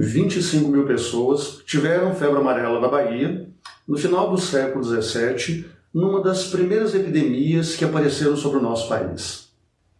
25 mil pessoas tiveram febre amarela na Bahia no final do século XVII, numa das primeiras epidemias que apareceram sobre o nosso país.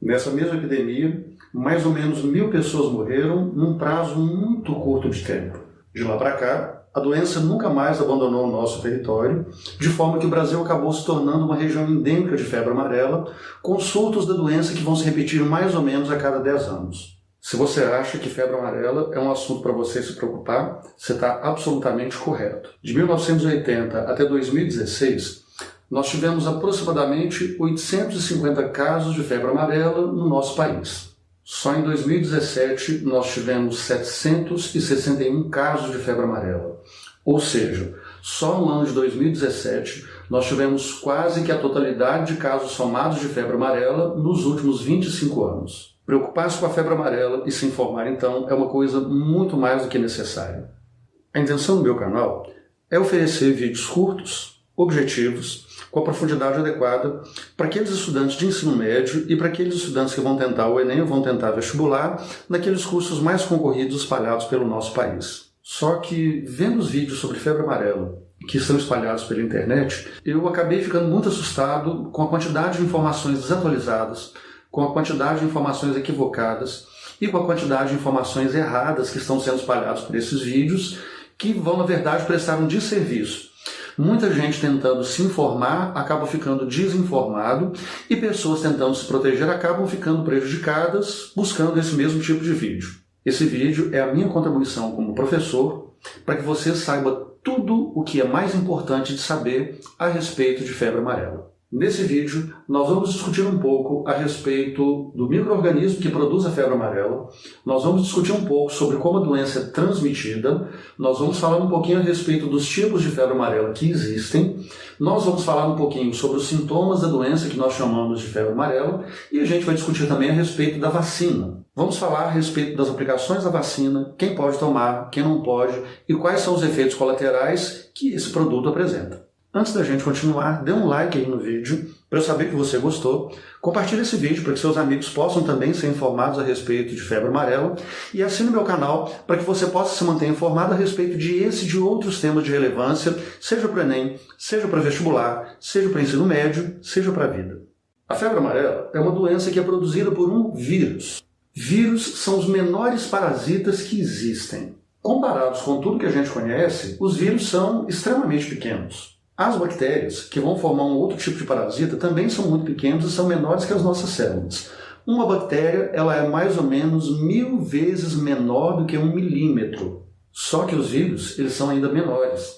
Nessa mesma epidemia, mais ou menos 1.000 pessoas morreram num prazo muito curto de tempo. De lá para cá, a doença nunca mais abandonou o nosso território, de forma que o Brasil acabou se tornando uma região endêmica de febre amarela, com surtos da doença que vão se repetir mais ou menos a cada 10 anos. Se você acha que febre amarela é um assunto para você se preocupar, você está absolutamente correto. De 1980 até 2016, nós tivemos aproximadamente 850 casos de febre amarela no nosso país. Só em 2017 nós tivemos 761 casos de febre amarela. Ou seja, só no ano de 2017 nós tivemos quase que a totalidade de casos somados de febre amarela nos últimos 25 anos. Preocupar-se com a febre amarela e se informar, então, é uma coisa muito mais do que necessária. A intenção do meu canal é oferecer vídeos curtos, objetivos, com a profundidade adequada para aqueles estudantes de ensino médio e para aqueles estudantes que vão tentar o Enem ou vão tentar vestibular naqueles cursos mais concorridos espalhados pelo nosso país. Só que, vendo os vídeos sobre febre amarela que são espalhados pela internet, eu acabei ficando muito assustado com a quantidade de informações desatualizadas, com a quantidade de informações equivocadas e com a quantidade de informações erradas que estão sendo espalhadas por esses vídeos, que vão, na verdade, prestar um desserviço. Muita gente tentando se informar acaba ficando desinformado e pessoas tentando se proteger acabam ficando prejudicadas buscando esse mesmo tipo de vídeo. Esse vídeo é a minha contribuição como professor para que você saiba tudo o que é mais importante de saber a respeito de febre amarela. Nesse vídeo, nós vamos discutir um pouco a respeito do micro-organismo que produz a febre amarela, nós vamos discutir um pouco sobre como a doença é transmitida, nós vamos falar um pouquinho a respeito dos tipos de febre amarela que existem, nós vamos falar um pouquinho sobre os sintomas da doença que nós chamamos de febre amarela e a gente vai discutir também a respeito da vacina. Vamos falar a respeito das aplicações da vacina, quem pode tomar, quem não pode e quais são os efeitos colaterais que esse produto apresenta. Antes da gente continuar, dê um like aí no vídeo para eu saber que você gostou. Compartilhe esse vídeo para que seus amigos possam também ser informados a respeito de febre amarela e assine meu canal para que você possa se manter informado a respeito de esse e de outros temas de relevância, seja para o Enem, seja para vestibular, seja para ensino médio, seja para a vida. A febre amarela é uma doença que é produzida por um vírus. Vírus são os menores parasitas que existem. Comparados com tudo que a gente conhece, os vírus são extremamente pequenos. As bactérias, que vão formar um outro tipo de parasita, também são muito pequenos e são menores que as nossas células. Uma bactéria ela é mais ou menos 1000 vezes menor do que 1 milímetro. Só que os vírus eles são ainda menores.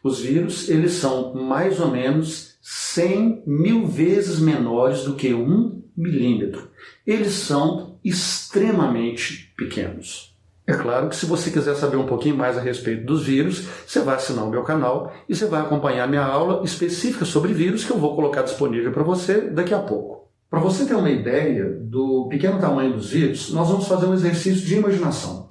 Os vírus eles são mais ou menos 100.000 vezes menores do que 1 milímetro. Eles são extremamente pequenos. É claro que se você quiser saber um pouquinho mais a respeito dos vírus, você vai assinar o meu canal e você vai acompanhar minha aula específica sobre vírus que eu vou colocar disponível para você daqui a pouco. Para você ter uma ideia do pequeno tamanho dos vírus, nós vamos fazer um exercício de imaginação.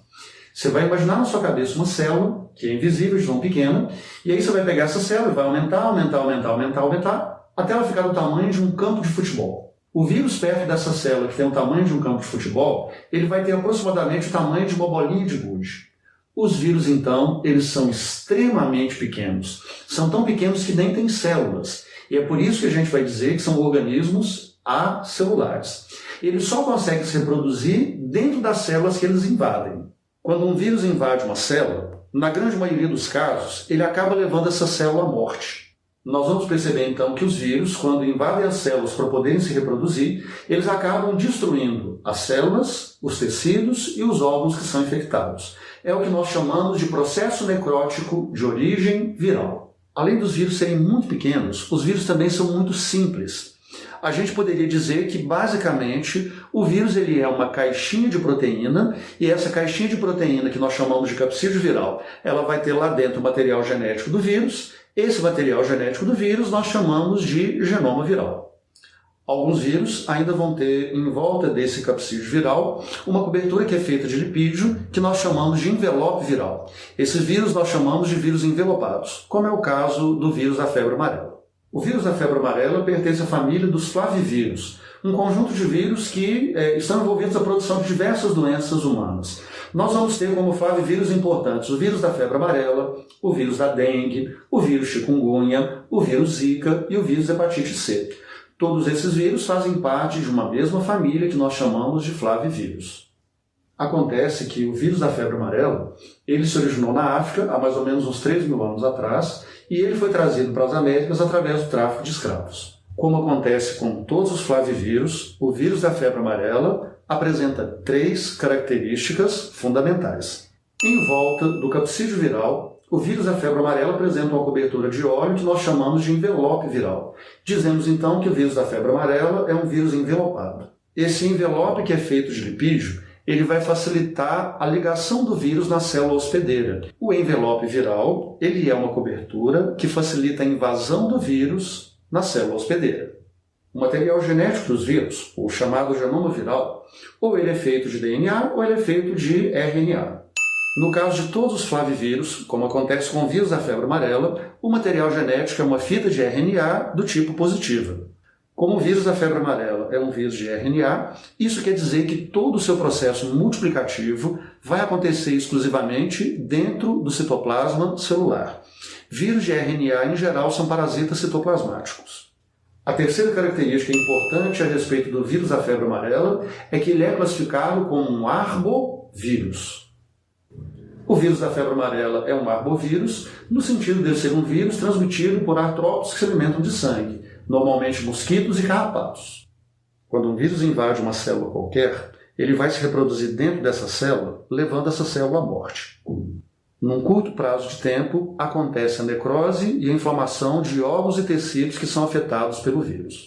Você vai imaginar na sua cabeça uma célula, que é invisível, de tão pequena, e aí você vai pegar essa célula e vai aumentar, até ela ficar do tamanho de um campo de futebol. O vírus perto dessa célula, que tem o tamanho de um campo de futebol, ele vai ter aproximadamente o tamanho de uma bolinha de gude. Os vírus, então, eles são extremamente pequenos. São tão pequenos que nem têm células. E é por isso que a gente vai dizer que são organismos acelulares. Eles só conseguem se reproduzir dentro das células que eles invadem. Quando um vírus invade uma célula, na grande maioria dos casos, ele acaba levando essa célula à morte. Nós vamos perceber então que os vírus, quando invadem as células para poderem se reproduzir, eles acabam destruindo as células, os tecidos e os órgãos que são infectados. É o que nós chamamos de processo necrótico de origem viral. Além dos vírus serem muito pequenos, os vírus também são muito simples. A gente poderia dizer que, basicamente, o vírus ele é uma caixinha de proteína e essa caixinha de proteína que nós chamamos de capsídeo viral, ela vai ter lá dentro o material genético do vírus. Esse material genético do vírus nós chamamos de genoma viral. Alguns vírus ainda vão ter em volta desse capsídeo viral uma cobertura que é feita de lipídio que nós chamamos de envelope viral. Esses vírus nós chamamos de vírus envelopados, como é o caso do vírus da febre amarela. O vírus da febre amarela pertence à família dos flavivírus, um conjunto de vírus que estão envolvidos na produção de diversas doenças humanas. Nós vamos ter como flavivírus importantes o vírus da febre amarela, o vírus da dengue, o vírus chikungunya, o vírus Zika e o vírus hepatite C. Todos esses vírus fazem parte de uma mesma família que nós chamamos de flavivírus. Acontece que o vírus da febre amarela, ele se originou na África há mais ou menos uns 3 mil anos atrás e ele foi trazido para as Américas através do tráfico de escravos. Como acontece com todos os flavivírus, o vírus da febre amarela apresenta 3 características fundamentais. Em volta do capsídeo viral, o vírus da febre amarela apresenta uma cobertura de óleo que nós chamamos de envelope viral. Dizemos então que o vírus da febre amarela é um vírus envelopado. Esse envelope, que é feito de lipídio, ele vai facilitar a ligação do vírus na célula hospedeira. O envelope viral, ele é uma cobertura que facilita a invasão do vírus na célula hospedeira. O material genético dos vírus, o chamado genoma viral, ou ele é feito de DNA ou ele é feito de RNA. No caso de todos os flavivírus, como acontece com o vírus da febre amarela, o material genético é uma fita de RNA do tipo positiva. Como o vírus da febre amarela é um vírus de RNA, isso quer dizer que todo o seu processo multiplicativo vai acontecer exclusivamente dentro do citoplasma celular. Vírus de RNA, em geral, são parasitas citoplasmáticos. A terceira característica importante a respeito do vírus da febre amarela é que ele é classificado como um arbovírus. O vírus da febre amarela é um arbovírus, no sentido de ser um vírus transmitido por artrópodes que se alimentam de sangue, normalmente mosquitos e carrapatos. Quando um vírus invade uma célula qualquer, ele vai se reproduzir dentro dessa célula, levando essa célula à morte. Num curto prazo de tempo, acontece a necrose e a inflamação de órgãos e tecidos que são afetados pelo vírus.